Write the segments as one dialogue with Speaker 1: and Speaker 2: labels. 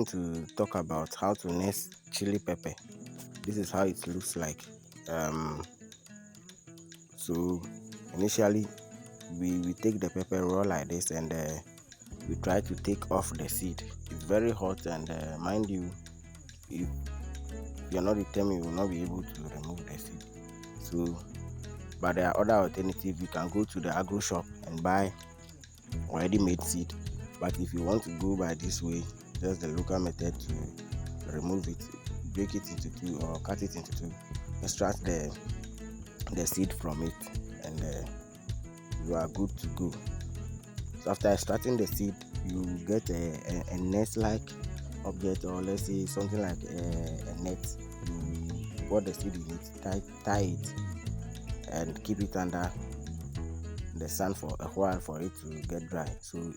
Speaker 1: going to talk about how to nest chili pepper. This is how it looks like. So initially we take the pepper raw like this, and we try to take off the seed. It's very hot, and mind you, if you're not determined, you will not be able to remove the seed. So, but there are other alternatives. You can go to the agro shop and buy already made seed. But if you want to go by this way, just the local method to remove it, break it into two or cut it into two, extract the seed from it, and you are good to go. So after extracting the seed, you get a nest-like object, or let's say something like a net. You put the seed in it, tie it, and keep it under the sun for a while for it to get dry. So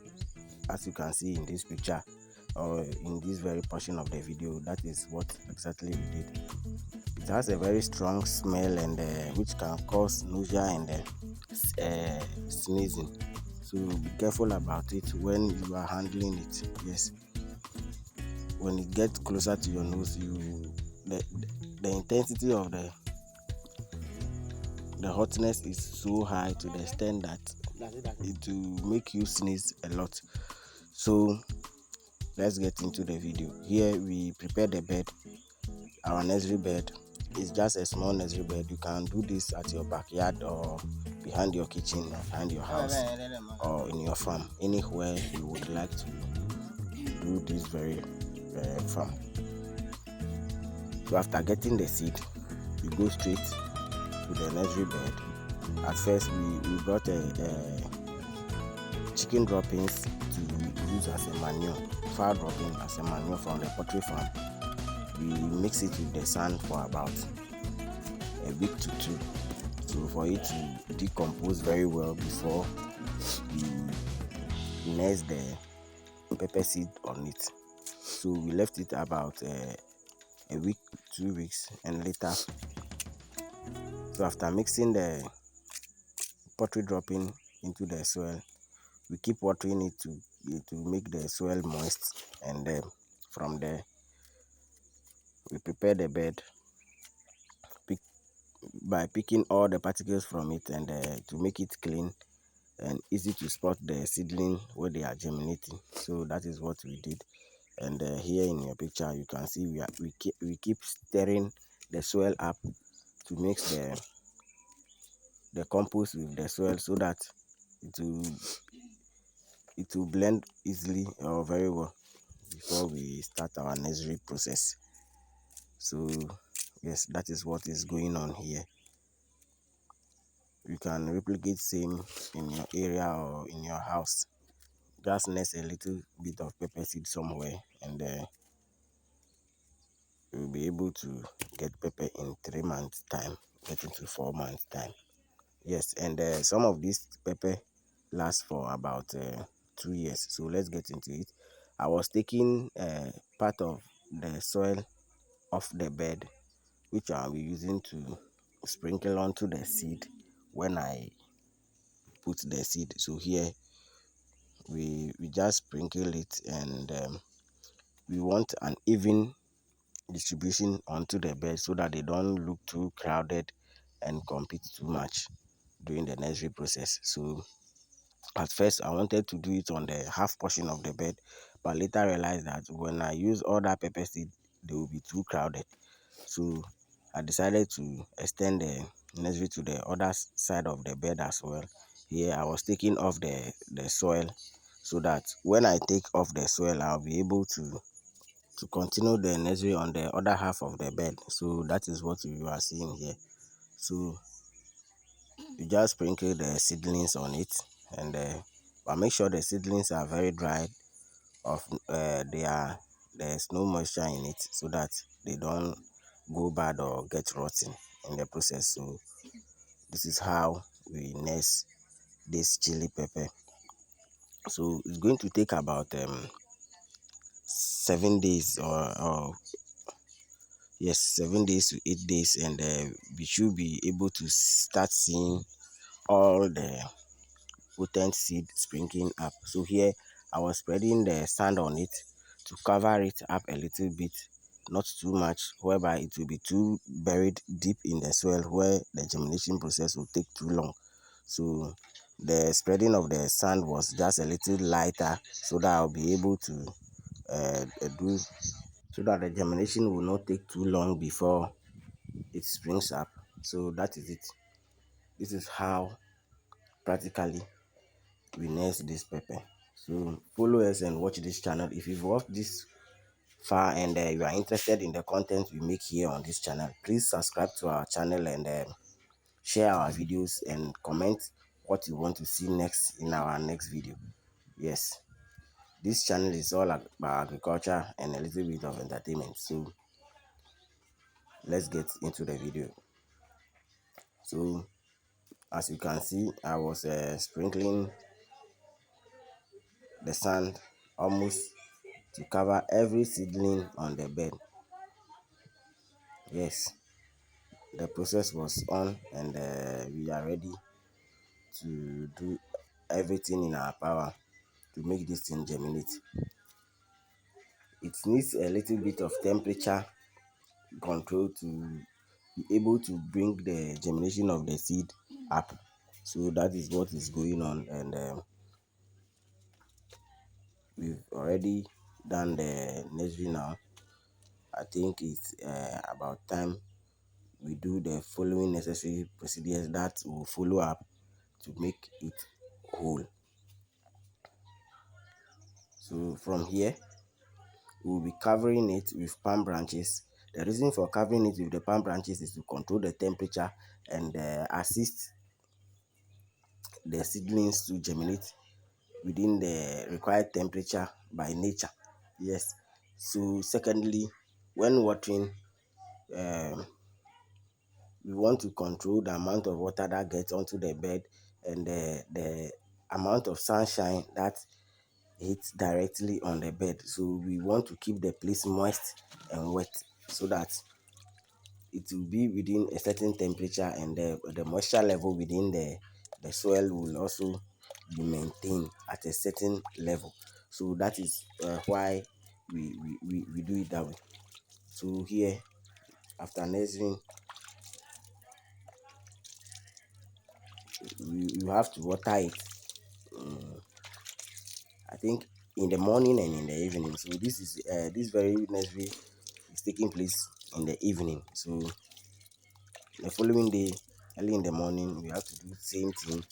Speaker 1: as you can see in this picture, or in this very portion of the video, that is what exactly we did. It has a very strong smell, and which can cause nausea and sneezing. So be careful about it when you are handling it. Yes, when it gets closer to your nose, the intensity of the hotness is so high to the extent that it will make you sneeze a lot. So let's get into the video. Here we prepare the bed. Our nursery bed is just a small nursery bed. You can do this at your backyard, or behind your kitchen, behind your house, or in your farm, anywhere you would like to do this very farm. So after getting the seed, you go straight to the nursery bed. At first we brought a chicken droppings to use as a manure, fowl dropping as a manure from the poultry farm. We mix it with the sand for about a week to two, so for it to decompose very well before we nest the pepper seed on it. So we left it about a week, 2 weeks, and later. So after mixing the poultry dropping into the soil, we keep watering it to make the soil moist, and from there we prepare the bed by picking all the particles from it, and to make it clean and easy to spot the seedling where they are germinating. So that is what we did. And here in your picture you can see we keep stirring the soil up to mix the compost with the soil, so that it will blend easily or very well before we start our nursery process. So yes, that is what is going on here. You can replicate same in your area or in your house. Just nest a little bit of pepper seed somewhere, and you'll be able to get pepper in 3 months time, getting to 4 months time. Yes, and some of this pepper lasts for about 2 years. So let's get into it. I was taking part of the soil off the bed, which I'll be using to sprinkle onto the seed when I put the seed. So here we just sprinkle it, and we want an even distribution onto the bed, so that they don't look too crowded and compete too much during the nursery process. So at first I wanted to do it on the half portion of the bed, but later realized that when I use all that pepper seed, they will be too crowded. So I decided to extend the nursery to the other side of the bed as well. Here I was taking off the soil, so that when I take off the soil, I'll be able to continue the nursery on the other half of the bed. So that is what you are seeing here. So you just sprinkle the seedlings on it, and but make sure the seedlings are very dry, there's no moisture in it, so that they don't go bad or get rotten in the process. So this is how we nest this chili pepper. So it's going to take about 7 days, or yes, 7 days to 8 days, and we should be able to start seeing all the potent seed springing up. So here I was spreading the sand on it to cover it up a little bit, not too much, whereby it will be too buried deep in the soil where the germination process will take too long. So the spreading of the sand was just a little lighter, so that I'll be able to do so that the germination will not take too long before it springs up. So that is it. This is how practically we nurse this pepper. So follow us and watch this channel. If you've watched this far and you are interested in the content we make here on this channel, please subscribe to our channel and share our videos and comment what you want to see next in our next video. Yes, this channel is all about agriculture and a little bit of entertainment. So let's get into the video. So as you can see, I was sprinkling the sand almost to cover every seedling on the bed. Yes, the process was on and we are ready to do everything in our power to make this thing germinate. It needs a little bit of temperature control to be able to bring the germination of the seed up. So that is what is going on, and we've already done the nursery now. I think it's about time we do the following necessary procedures that will follow up to make it whole. So from here, we'll be covering it with palm branches. The reason for covering it with the palm branches is to control the temperature and assist the seedlings to germinate within the required temperature by nature. Yes. So secondly, when watering, um, we want to control the amount of water that gets onto the bed and the amount of sunshine that hits directly on the bed. So we want to keep the place moist and wet so that it will be within a certain temperature, and the moisture level within the soil will also be maintained at a certain level. So that is why we do it that way. So here, after nurturing, you have to water it. I think in the morning and in the evening. So this very nursery is taking place in the evening. So the following day, early in the morning, we have to do the same thing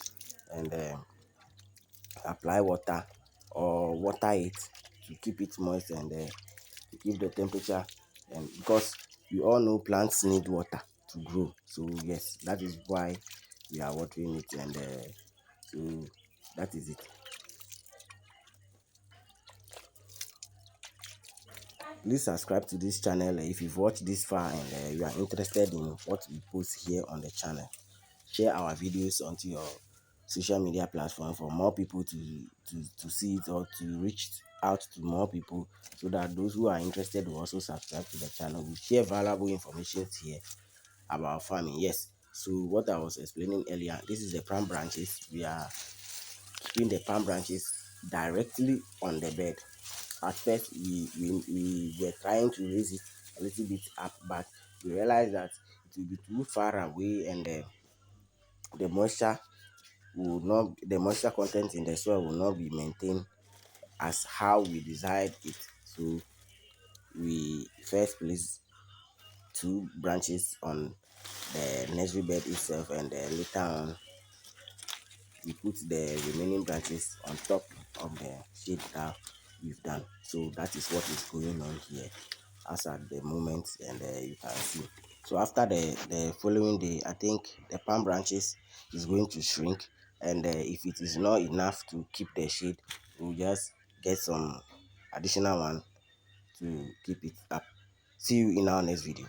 Speaker 1: and apply water or water it to keep it moist and to keep the temperature. And because we all know plants need water to grow, so yes, that is why we are watering it, and so that is it. Please subscribe to this channel if you've watched this far and you are interested in what we post here on the channel. Share our videos onto your social media platform for more people to see it, or to reach out to more people, so that those who are interested will also subscribe to the channel. We share valuable information here about farming. Yes, so what I was explaining earlier, this is the palm branches. We are keeping the palm branches directly on the bed. At first we were trying to raise it a little bit up, but we realized that it will be too far away, and the moisture content in the soil will not be maintained as how we desired it. So we first placed two branches on the nursery bed itself, and later on we put the remaining branches on top of the shade that we've done. So that is what is going on here as at the moment, and you can see. So after the following day, I think the palm branches is going to shrink, and if it is not enough to keep the shade, we'll just get some additional one to keep it up. See you in our next video.